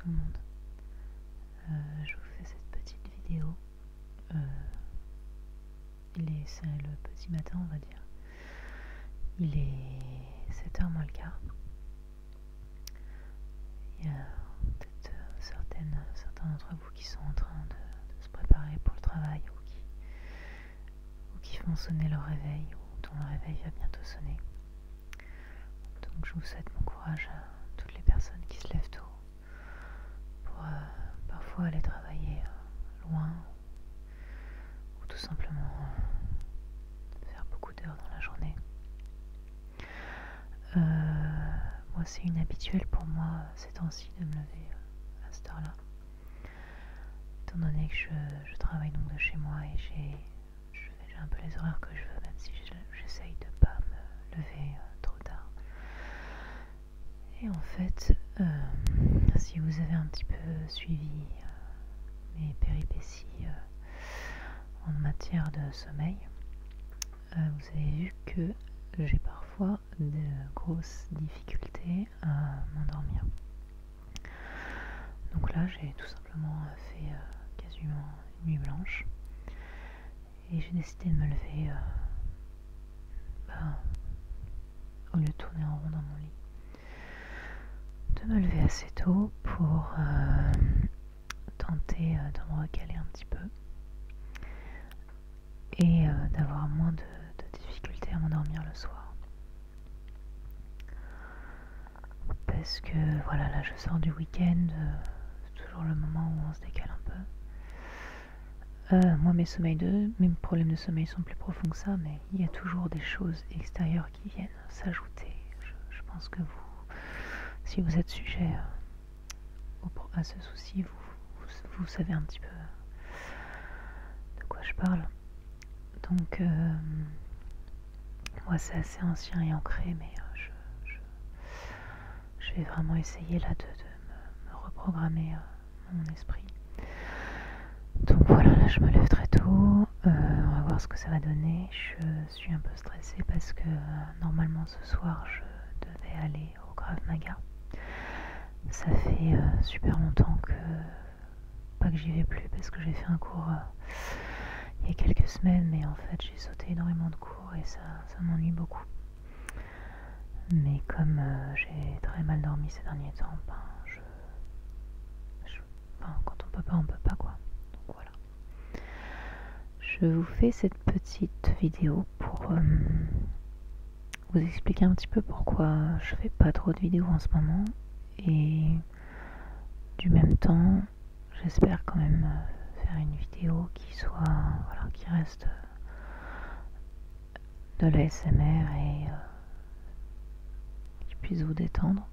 tout le monde. Je vous fais cette petite vidéo. C'est le petit matin, on va dire. Il est 7h moins le quart. Il y a peut-être certains d'entre vous qui sont en train de se préparer pour le travail ou qui font sonner leur réveil ou dont le réveil va bientôt sonner. Donc je vous souhaite bon courage à toutes les personnes qui se lèvent tôt pour parfois aller travailler loin ou tout simplement faire beaucoup d'heures dans la journée. Moi, c'est inhabituel pour moi ces temps-ci de me lever à cette heure-là, étant donné que je travaille donc de chez moi et j'ai un peu les horaires que je veux, même si j'essaye de pas me lever trop tard. Et en fait, si vous avez un petit peu suivi mes péripéties en matière de sommeil, vous avez vu que j'ai parfois de grosses difficultés à m'endormir. Donc là, j'ai tout simplement fait quasiment une nuit blanche et j'ai décidé de me lever au lieu de tourner en rond dans mon lit, de me lever assez tôt pour tenter de me recaler un petit peu et d'avoir moins de difficultés à m'endormir le soir. Parce que voilà, là je sors du week-end, c'est toujours le moment où on se décale un peu. Moi mes problèmes de sommeil sont plus profonds que ça, mais il y a toujours des choses extérieures qui viennent s'ajouter. Je pense que si vous êtes sujet à ce souci, vous savez un petit peu de quoi je parle. Donc moi c'est assez ancien et ancré, mais je vais vraiment essayer là de me reprogrammer mon esprit. Donc voilà, là je me lève très tôt, on va voir ce que ça va donner. Je suis un peu stressée parce que normalement ce soir je devais aller au Krav Maga. Ça fait super longtemps pas que j'y vais plus parce que j'ai fait un cours il y a quelques semaines, mais en fait j'ai sauté énormément de cours et ça m'ennuie beaucoup. Mais comme j'ai très mal dormi ces derniers temps, quand on peut pas quoi. Donc voilà. Je vous fais cette petite vidéo pour vous expliquer un petit peu pourquoi je fais pas trop de vidéos en ce moment, et du même temps j'espère quand même faire une vidéo qui reste de l'ASMR et qui puisse vous détendre.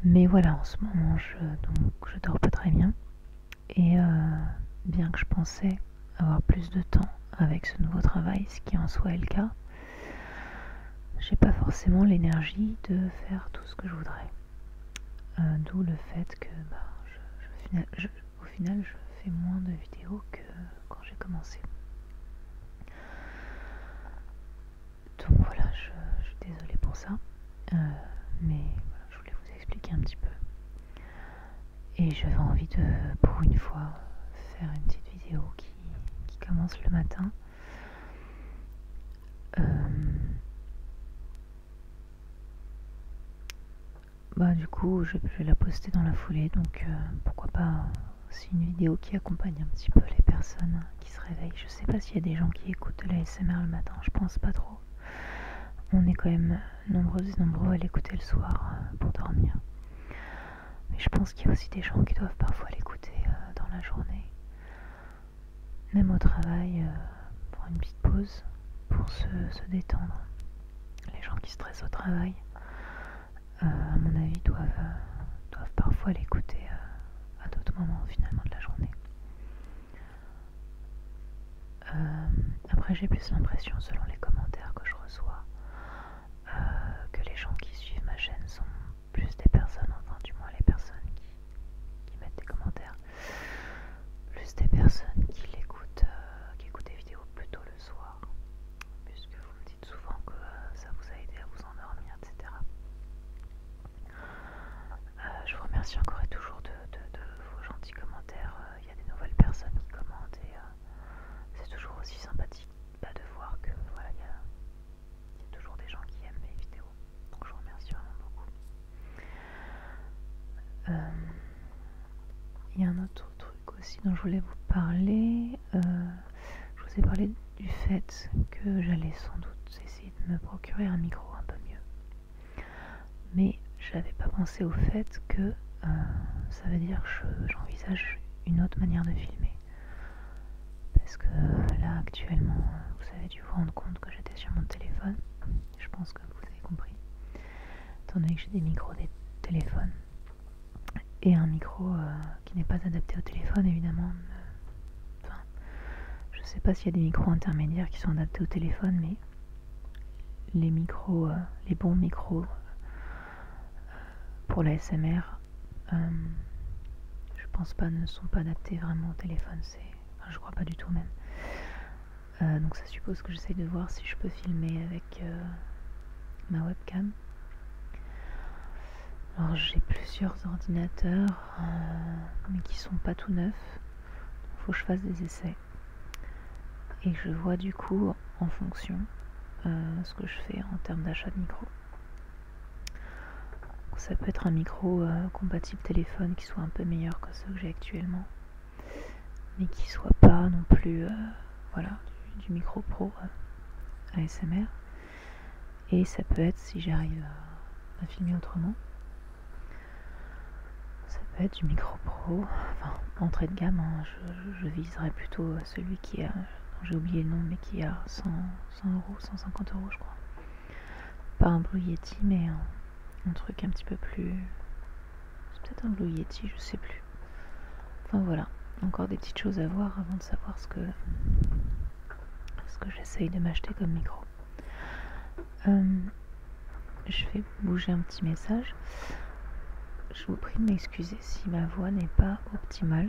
Mais voilà, en ce moment je dors pas très bien, et bien que je pensais avoir plus de temps avec ce nouveau travail, ce qui en soi est le cas, j'ai pas forcément l'énergie de faire tout ce que je voudrais. D'où le fait que au final je fais moins de vidéos que quand j'ai commencé. Donc voilà, je suis désolée pour ça, mais voilà, je voulais vous expliquer un petit peu. Et j'avais envie de, pour une fois, faire une petite vidéo qui commence le matin. Du coup, je vais la poster dans la foulée, donc pourquoi pas aussi une vidéo qui accompagne un petit peu les personnes qui se réveillent. Je sais pas s'il y a des gens qui écoutent de la ASMR le matin, je pense pas trop. On est quand même nombreuses et nombreux à l'écouter le soir pour dormir. Mais je pense qu'il y a aussi des gens qui doivent parfois l'écouter dans la journée, même au travail, pour une petite pause, pour se détendre. Les gens qui stressent au travail, à mon avis, doivent parfois l'écouter à d'autres moments finalement de la journée. Après, j'ai plus l'impression, selon les commentaires que je reçois, que les gens qui suivent ma chaîne sont plus des personnes, enfin du moins les personnes qui mettent des commentaires, plus des personnes qui écoutent des vidéos plutôt le soir, puisque vous me dites souvent que ça vous a aidé à vous endormir, etc. Je vous il y a un autre truc aussi dont je voulais vous parler. Je vous ai parlé du fait que j'allais sans doute essayer de me procurer un micro un peu mieux. Mais j'avais pas pensé au fait que ça veut dire que j'envisage une autre manière de filmer. Parce que là actuellement, vous avez dû vous rendre compte que j'étais sur mon téléphone. Je pense que vous avez compris. Étant donné que j'ai des micros des téléphones et un micro qui n'est pas adapté au téléphone, évidemment. Je sais pas s'il y a des micros intermédiaires qui sont adaptés au téléphone, mais les micros, les bons micros pour la SMR, je pense pas, ne sont pas adaptés vraiment au téléphone. Je crois pas du tout même. Donc ça suppose que j'essaye de voir si je peux filmer avec ma webcam. Alors j'ai plusieurs ordinateurs, mais qui sont pas tout neufs. Il faut que je fasse des essais. Et je vois du coup en fonction ce que je fais en termes d'achat de micro. Ça peut être un micro compatible téléphone qui soit un peu meilleur que ceux que j'ai actuellement, mais qui soit pas non plus voilà, du micro pro ASMR. Et ça peut être, si j'arrive à filmer autrement, ça peut être du micro pro, enfin entrée de gamme, hein. Je viserais plutôt celui qui a, j'ai oublié le nom, mais qui a 100 euros, 150 euros je crois. Pas un Blue Yeti, mais un truc un petit peu plus... C'est peut-être un Blue Yeti, je sais plus. Enfin voilà, encore des petites choses à voir avant de savoir ce que j'essaye de m'acheter comme micro. Je vais bouger un petit message. Je vous prie de m'excuser si ma voix n'est pas optimale.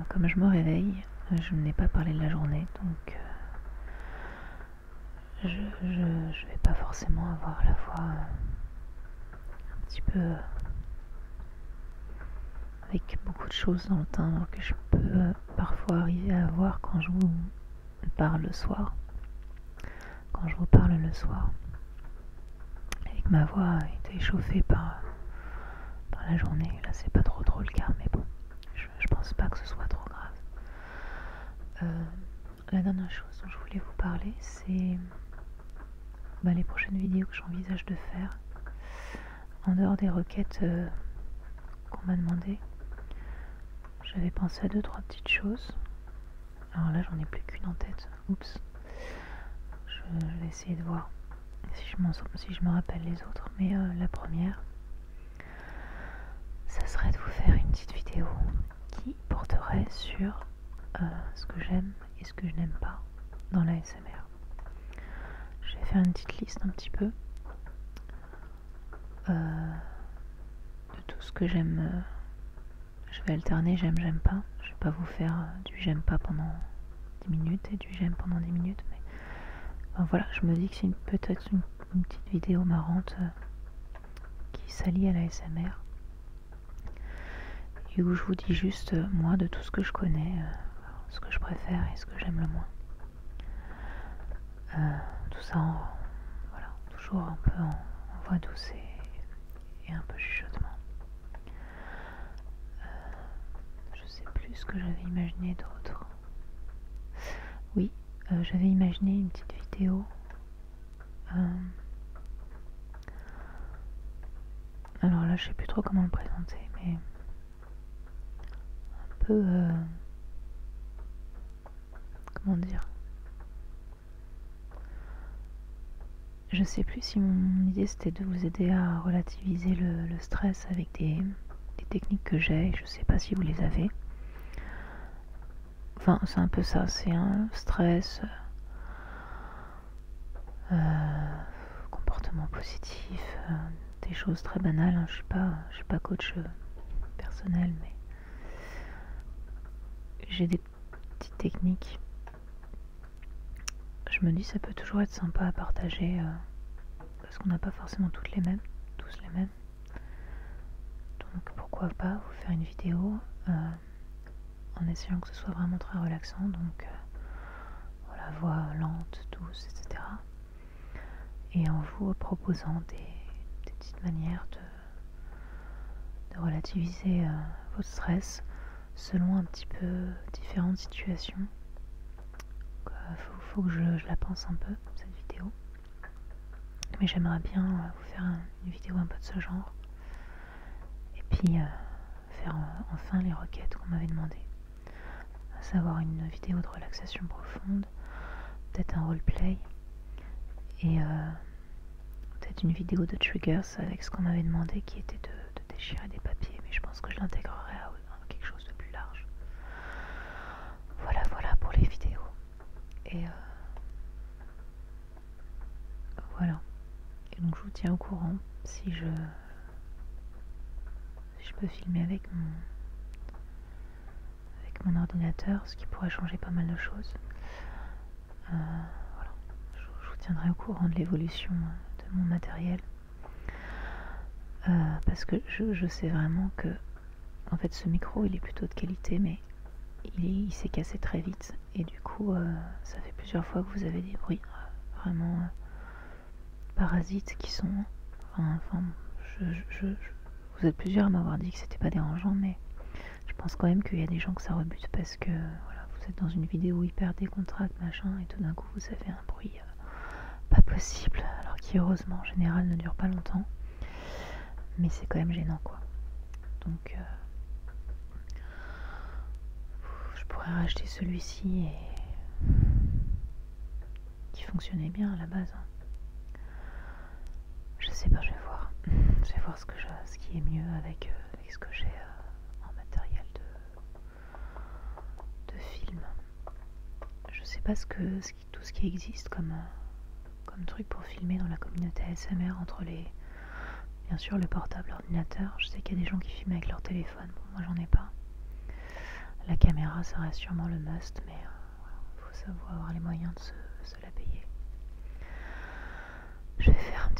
Comme je me réveille, je n'ai pas parlé de la journée, donc je vais pas forcément avoir la voix un petit peu avec beaucoup de choses dans le timbre que je peux parfois arriver à avoir quand je vous parle le soir. Quand je vous parle le soir, et que ma voix a été échauffée par la journée. Là, c'est pas trop le cas, mais bon, je pense pas que ce soit trop grave. La dernière chose dont je voulais vous parler, c'est les prochaines vidéos que j'envisage de faire. En dehors des requêtes qu'on m'a demandé, j'avais pensé à 2-3 petites choses. Alors là, j'en ai plus qu'une en tête. Oups. Je vais essayer de voir si je me rappelle les autres. Mais la première, ça serait de vous faire une petite vidéo qui porterait sur ce que j'aime et ce que je n'aime pas dans la ASMR. Je vais faire une petite liste un petit peu de tout ce que j'aime. Je vais alterner j'aime pas. Je vais pas vous faire du j'aime pas pendant 10 minutes et du j'aime pendant 10 minutes, mais voilà, je me dis que c'est peut-être une petite vidéo marrante qui s'allie à la ASMR et où je vous dis juste moi de tout ce que je connais, ce que je préfère et ce que j'aime le moins. Tout ça voilà, toujours un peu en voix douce et un peu chuchotement. Je sais plus ce que j'avais imaginé d'autre. Oui, j'avais imaginé une petite vidéo. Alors là, je sais plus trop comment le présenter, mais un peu... comment dire? Je sais plus si mon idée c'était de vous aider à relativiser le stress avec des techniques que j'ai. Je sais pas si vous les avez. Enfin, c'est un peu ça, c'est un stress, comportement positif, des choses très banales, hein. Je suis pas coach personnel, mais j'ai des petites techniques. Je me dis ça peut toujours être sympa à partager parce qu'on n'a pas forcément tous les mêmes. Donc pourquoi pas vous faire une vidéo en essayant que ce soit vraiment très relaxant, donc voilà, voix lente, douce, etc. Et en vous proposant des petites manières de relativiser votre stress selon un petit peu différentes situations. Faut que je la pense un peu, cette vidéo. Mais j'aimerais bien vous faire une vidéo un peu de ce genre. Et puis faire enfin les requêtes qu'on m'avait demandées. À savoir une vidéo de relaxation profonde, peut-être un roleplay, et peut-être une vidéo de triggers avec ce qu'on m'avait demandé qui était de déchirer des papiers. Mais je pense que je l'intégrerai à quelque chose de plus large. Voilà pour les vidéos. Et voilà. Et donc je vous tiens au courant si je peux filmer avec mon ordinateur, ce qui pourrait changer pas mal de choses. Voilà. Je vous tiendrai au courant de l'évolution de mon matériel. Parce que je sais vraiment que en fait ce micro il est plutôt de qualité, mais il s'est cassé très vite, et du coup ça fait plusieurs fois que vous avez des bruits vraiment parasites qui sont vous êtes plusieurs à m'avoir dit que c'était pas dérangeant, mais je pense quand même qu'il y a des gens que ça rebute, parce que voilà, vous êtes dans une vidéo hyper décontractée machin, et tout d'un coup vous avez un bruit pas possible, alors qui heureusement en général ne dure pas longtemps, mais c'est quand même gênant quoi. Donc je pourrais racheter celui-ci et qui fonctionnait bien à la base. Je sais pas, je vais voir. Je vais voir ce qui est mieux avec ce que j'ai en matériel de film. Je sais pas tout ce qui existe comme truc pour filmer dans la communauté ASMR, entre bien sûr le portable, l'ordinateur. Je sais qu'il y a des gens qui filment avec leur téléphone. Bon, moi j'en ai pas. La caméra, ça reste sûrement le must, mais il faut savoir avoir les moyens de se la payer. Je vais faire